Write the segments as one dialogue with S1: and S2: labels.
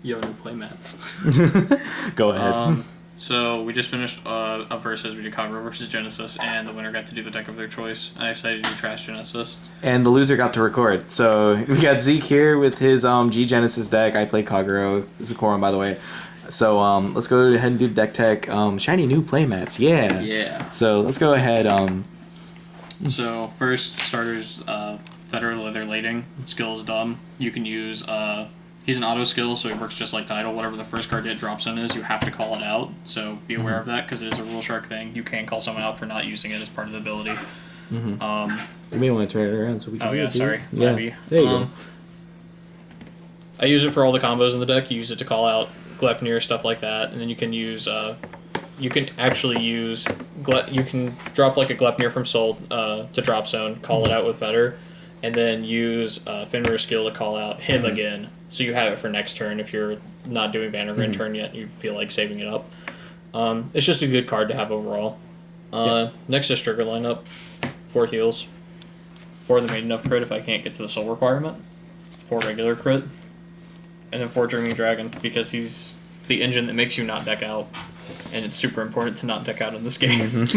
S1: Yo, new playmats.
S2: Go ahead.
S1: So we just finished a versus. We did Kagura versus Genesis, and the winner got to do the deck of their choice. I decided to do Trash Genesis.
S2: And the loser got to record. So we got Zeke here with his G Genesis deck. I played Kagura. It's a Korum, by the way. So let's go ahead and do deck tech. Shiny new playmats. Yeah.
S1: Yeah.
S2: So let's go ahead.
S1: So first starters, Fetter, Leather, Leyding. Skill is dumb. You can use he's an auto skill, so he works just like Tidal. Whatever the first card it drops in is, you have to call it out. So be aware of that, because it is a rule shark thing. You can call someone out for not using it as part of the ability.
S2: You may want to turn it around so we can see it.
S1: Sorry.
S2: Yeah.
S1: Maybe.
S2: There you go.
S1: I use it for all the combos in the deck. You use it to call out Gleipnir, stuff like that, and then you can use you can actually use you can drop like a Gleipnir from Soul to drop zone, call it out with Fetter, and then use Fenrir skill to call out him again. So you have it for next turn if you're not doing Vanargandr turn yet. You feel like saving it up. It's just a good card to have overall. Next is Trigger lineup, 4 heals, 4 of the Maiden of crit if I can't get to the Soul requirement, 4 regular crit, and then 4 Dreaming Dragon because he's the engine that makes you not deck out, and it's super important to not deck out in this game.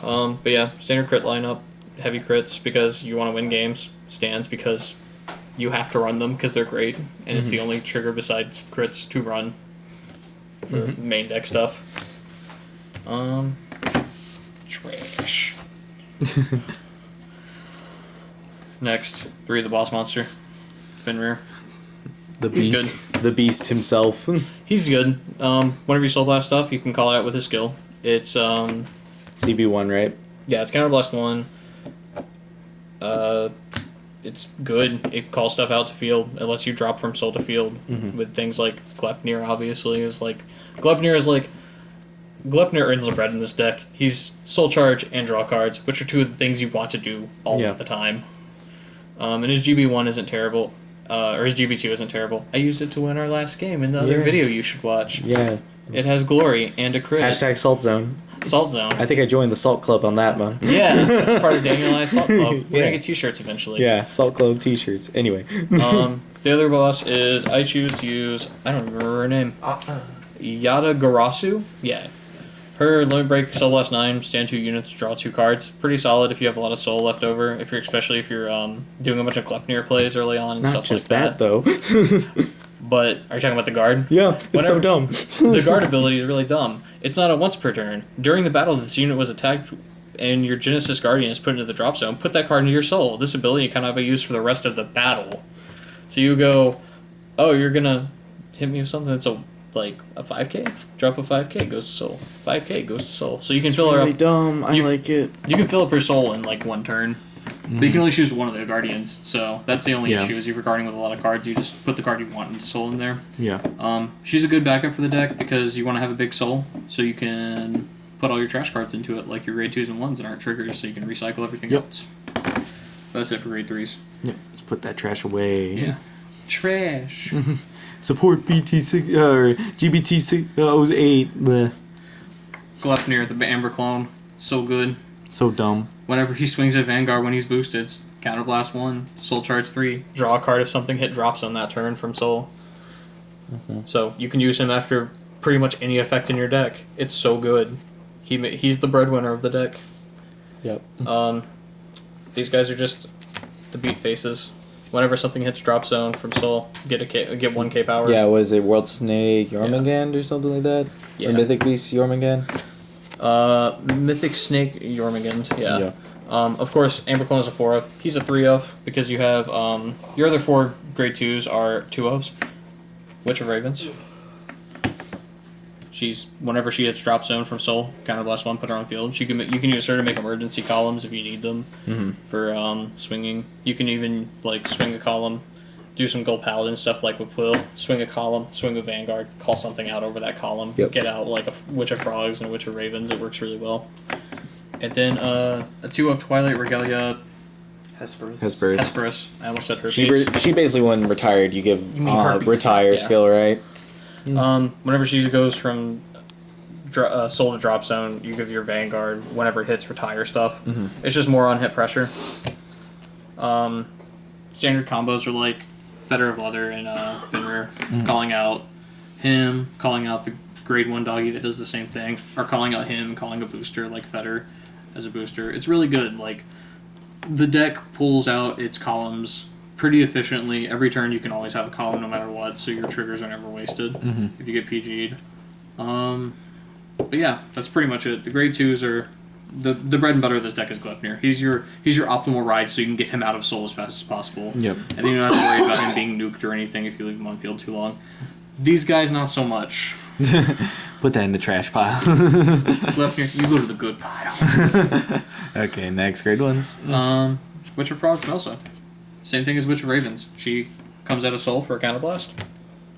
S1: But yeah, standard crit lineup, heavy crits because you want to win games, stands because you have to run them because they're great, and it's the only trigger besides crits to run for main deck stuff. Trash. Next, 3 of the boss monster, Fenrir.
S2: The
S1: He's
S2: beast. The beast himself.
S1: He's good. Whenever you soul blast stuff, you can call it out with his skill. It's
S2: CB1, right?
S1: yeah, it's counterblast 1. It's good. It calls stuff out to field. It lets you drop from soul to field with things like Gleipnir. Obviously, Gleipnir earns the bread in this deck. He's soul charge and draw cards, which are 2 of the things you want to do all of the time. And his GB1 isn't terrible. Or his GB2 isn't terrible. I used it to win our last game in the other video you should watch.
S2: Yeah.
S1: It has glory and a crit.
S2: Hashtag Salt Zone.
S1: Salt Zone.
S2: I think I joined the Salt Club on that one.
S1: Yeah, part of Daniel and I Salt Club. We're gonna get t-shirts eventually.
S2: Yeah, Salt Club t-shirts. Anyway.
S1: The other boss is, I choose to use, I don't remember her name. Yatagarasu? Yeah. Her limit break, soul blast 9, stand 2 units, draw 2 cards. Pretty solid if you have a lot of soul left over. Especially if you're doing a bunch of Gleipnir plays early on and
S2: Not
S1: stuff
S2: just
S1: like
S2: that,
S1: that.
S2: though.
S1: But are you talking about the guard?
S2: Yeah, it's so dumb.
S1: The guard ability is really dumb. It's not a once per turn. During the battle, this unit was attacked and your Genesis Guardian is put into the drop zone. Put that card into your soul. This ability you kind of have a use for the rest of the battle. So you go, oh, you're gonna hit me with something that's like a 5k? Drop a 5k, goes to soul. 5k goes to soul. So you can fill her
S2: really
S1: up.
S2: Dumb. I like it.
S1: You can fill up her soul in like 1 turn. But you can only choose one of the guardians, so that's the only issue. Is if you're guarding with a lot of cards, you just put the card you want in soul in there.
S2: Yeah.
S1: She's a good backup for the deck because you want to have a big soul, so you can put all your trash cards into it, like your grade 2s and 1s that aren't triggers, so you can recycle everything else. That's it for grade 3s.
S2: Yeah. Let's put that trash away.
S1: Yeah. Trash.
S2: Support BT6 or GBT608. Bleh.
S1: Gleipnir, the Amber clone, so good.
S2: So dumb.
S1: Whenever he swings at Vanguard when he's boosted, it's Counterblast 1, Soul Charge 3. Draw a card if something hit drops on that turn from Soul. So you can use him after pretty much any effect in your deck. It's so good. He's the breadwinner of the deck.
S2: Yep.
S1: These guys are just the beat faces. Whenever something hits drop zone from Soul, get 1k power.
S2: Yeah, was it World Snake Jormungand or something like that?
S1: Yeah.
S2: Or Mythic Beast Jormungand?
S1: Mythic Snake Jormungand, yeah. Of course, Amber Clone is a 4 of. He's a 3 of because you have your other 4 grade 2s are 2 ofs. Witch of Ravens. Whenever she hits drop zone from Soul, counterblast 1, put her on field. You can use her to make emergency columns if you need them for swinging. You can even like swing a column, do some Gold Paladin stuff like with Quill. Swing a column, swing a Vanguard, call something out over that column.
S2: Yep.
S1: Get out like a Witch of Frogs and a Witch of Ravens. It works really well. And then a 2 of Twilight Regalia. Hesperis. I almost said her.
S2: She basically, when retired, you give retire
S1: yeah.
S2: skill, right?
S1: Whenever she goes from soul to drop zone, you give your Vanguard. Whenever it hits, retire stuff. It's just more on hit pressure. Standard combos are like Fetter of Leather and Fenrir, calling out him, calling out the grade 1 doggy that does the same thing, or calling out him, calling a booster like Fetter as a booster. It's really good. Like, the deck pulls out its columns pretty efficiently. Every turn you can always have a column no matter what, so your triggers are never wasted if you get PG'd. But yeah, that's pretty much it. The grade 2s are... The bread and butter of this deck is Gleipnir. He's your optimal ride, so you can get him out of Soul as fast as possible.
S2: Yep.
S1: And then you don't have to worry about him being nuked or anything if you leave him on field too long. These guys, not so much.
S2: Put that in the trash pile.
S1: Gleipnir, you go to the good pile.
S2: Okay, next grade 1s.
S1: Witch of Frogs, Melsa. Same thing as Witch of Ravens. She comes out of Soul for a counterblast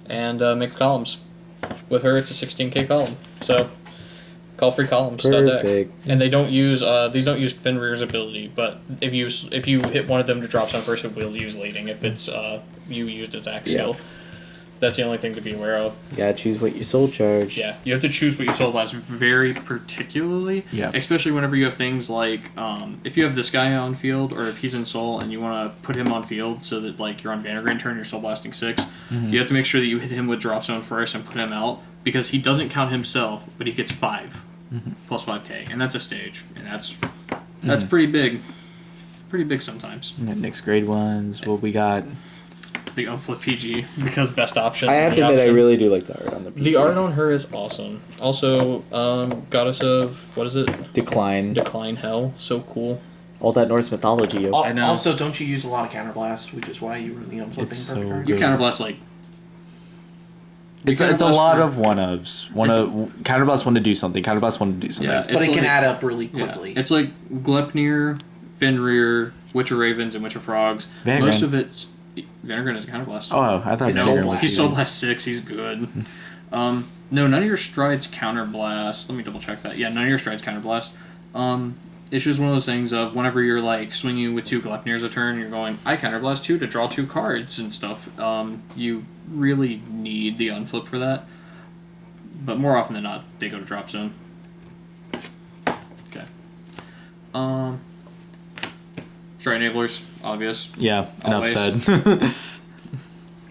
S1: and makes columns. With her, it's a 16k column. So, call free columns.
S3: Perfect.
S1: And they don't use these don't use Fenrir's ability, but if you hit one of them to drop some first, it will use Leyding if it's you used its axe skill. That's the only thing to be aware of.
S3: You gotta choose what you soul charge.
S1: Yeah, you have to choose what you soul blast very particularly.
S2: Yeah. Especially
S1: Especially whenever you have things like if you have this guy on field, or if he's in soul and you want to put him on field so that like you're on Vanargandr turn, you're soul blasting 6. You have to make sure that you hit him with drop zone first and put him out, because he doesn't count himself, but he gets 5 plus 5k, and that's a stage, and that's pretty big. Pretty big sometimes.
S2: Next grade 1s. What we got?
S1: The unflip PG, because best option.
S3: I have to admit, I really do like the art on the PG.
S1: The art on her is awesome. Also, Goddess of, what is it?
S3: Decline.
S1: Decline Hell. So cool.
S3: All that Norse mythology. Yo.
S1: I know.
S4: Also, don't you use a lot of counterblast, which is why you run the unflipping
S2: It's
S4: perfect
S2: so
S4: card?
S1: You
S2: good.
S1: counterblast like...
S2: It's a lot of one-ofs. Counterblast one to do something. Counterblast one to do something.
S1: Yeah,
S4: But it
S1: it's
S4: can
S1: like-
S4: add up really quickly.
S1: It's like Gleipnir, Fenrir, Witch of Ravens, and Witch of Frogs.
S2: Vanargandr.
S1: Most of it's... Vanargandr is a counterblast.
S2: Oh, I thought
S4: It's
S2: Vanargandr
S4: Soul
S2: was
S4: Blast.
S1: He's
S2: even-
S1: Soul Blast 6, he's good. No, none of your strides counterblast. Let me double check that. Yeah, none of your strides counterblast. It's just one of those things of whenever you're like swinging with 2 Gleipnirs a turn, you're going, I counterblast 2 to draw 2 cards and stuff. You really need the unflip for that. But more often than not, they go to drop zone. Okay. Stride Enablers, obvious.
S2: Yeah, enough
S1: Always.
S2: said.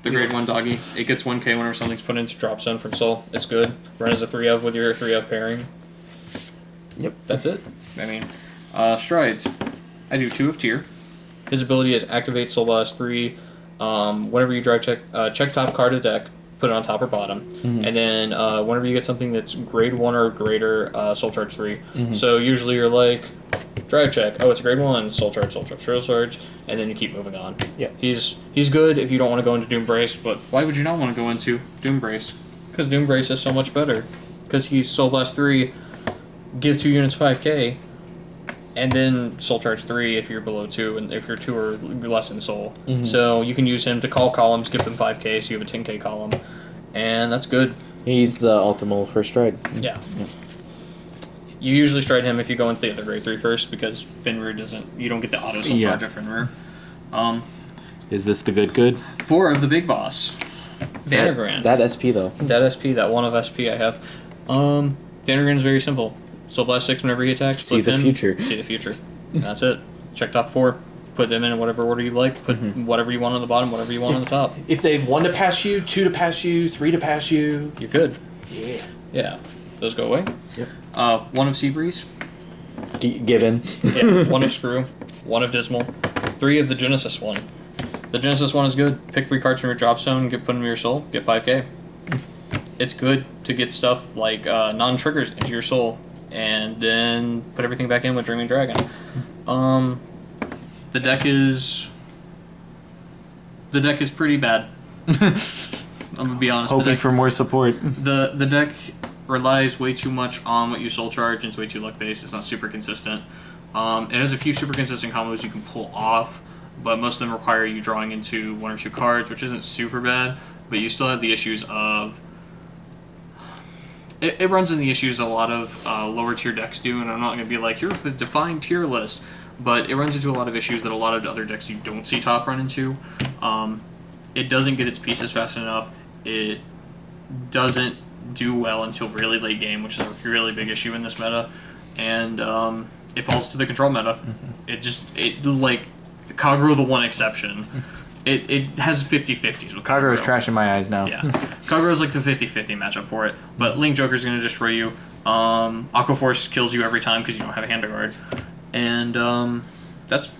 S1: The grade 1 doggy. It gets 1k whenever something's put into drop zone from Soul. It's good. Run as a 3-of with your 3-of pairing.
S3: Yep.
S1: That's it. I mean, strides. I do 2 of tier. His ability is activate Soul Blast 3. Whenever you drive check top card of deck, put it on top or bottom. And then whenever you get something that's grade 1 or greater, Soul Charge 3. So usually you're like, drive check. Oh, it's a grade 1, Soul Charge, Soul Charge, Soul Charge, and then you keep moving on.
S3: Yeah.
S1: He's good if you don't want to go into Doom Brace, but why would you not want to go into Doom Brace? Because Doom Brace is so much better. Because he's Soul Blast 3, give 2 units 5k, and then Soul Charge 3 if you're below 2, and if you're 2 or less in Soul. So you can use him to call columns, give them 5k, so you have a 10k column, and that's good.
S3: He's the ultimate first stride.
S1: Yeah. You usually stride him if you go into the other grade 3 first, because Fenrir doesn't, you don't get the auto Soul Charge of Fenrir.
S2: Is this the good?
S1: 4 of the big boss. Vanargandr.
S3: That SP though.
S1: That SP, that 1 of SP I have. Vanargandr is very simple. Soul Blast 6 whenever he attacks.
S3: See
S1: flip
S3: the
S1: him,
S3: future.
S1: See the future. That's it. Check top 4. Put them in whatever order you like. Put whatever you want on the bottom, whatever you want on the top.
S4: If they 1 to pass you, 2 to pass you, 3 to pass you.
S1: You're good.
S4: Yeah.
S1: Yeah. Those go away.
S3: Yep.
S1: 1 of Sebreeze.
S3: Given.
S1: Yeah. 1 of Scryew. 1 of Dizmel. 3 of the Genesis one. The Genesis one is good. Pick 3 cards from your drop zone, put them in your soul, get 5k. It's good to get stuff like non-triggers into your soul, and then put everything back in with Dreaming Dragon. The deck is pretty bad. I'm gonna be honest.
S2: Hoping for more support.
S1: The deck relies way too much on what you soul charge, and it's way too luck based. It's not super consistent. It has a few super consistent combos you can pull off, but most of them require you drawing into 1 or 2 cards, which isn't super bad, but you still have the issues of... It runs in the issues a lot of lower tier decks do, and I'm not going to be like, here's the defined tier list, but it runs into a lot of issues that a lot of the other decks you don't see top run into. It doesn't get its pieces fast enough. It doesn't do well until really late game, which is a really big issue in this meta, and it falls to the control meta. It like Kagura the one exception. it has 50-50s with
S2: Kagero is
S1: Kagero.
S2: trash in my eyes now.
S1: Yeah. Kagero's like the 50-50 matchup for it. But Link Joker's going to destroy you. Aqua Force kills you every time because you don't have a hand to guard. And that's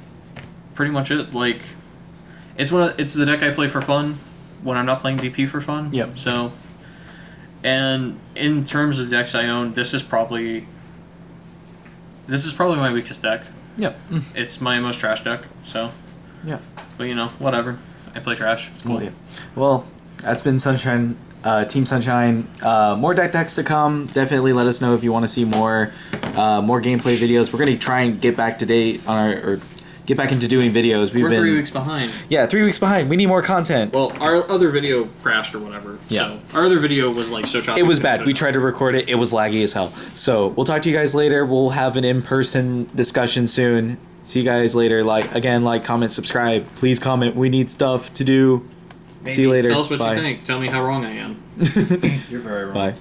S1: pretty much it. Like, it's the deck I play for fun when I'm not playing DP for fun.
S2: Yep.
S1: So, and in terms of decks I own, this is probably my weakest deck.
S2: Yep.
S1: It's my most trash deck. So,
S2: Yeah.
S1: but you know, whatever. I play trash. It's cool.
S2: Well, yeah. Well, that's been Sunshine, Team Sunshine. More decks to come. Definitely let us know if you want to see more gameplay videos. We're gonna try and get back to date on or get back into doing videos.
S1: We're 3 weeks behind.
S2: Yeah, 3 weeks behind. We need more content.
S1: Well, our other video crashed or whatever.
S2: Yeah.
S1: So our other video was like so choppy.
S2: It was bad. We tried to record it. It was laggy as hell. So we'll talk to you guys later. We'll have an in-person discussion soon. See you guys later. Like, comment, subscribe. Please comment. We need stuff to do.
S1: Maybe.
S2: See you later.
S1: Tell us what
S2: Bye.
S1: you think. Tell me how wrong I am.
S4: You're very wrong.
S2: Bye.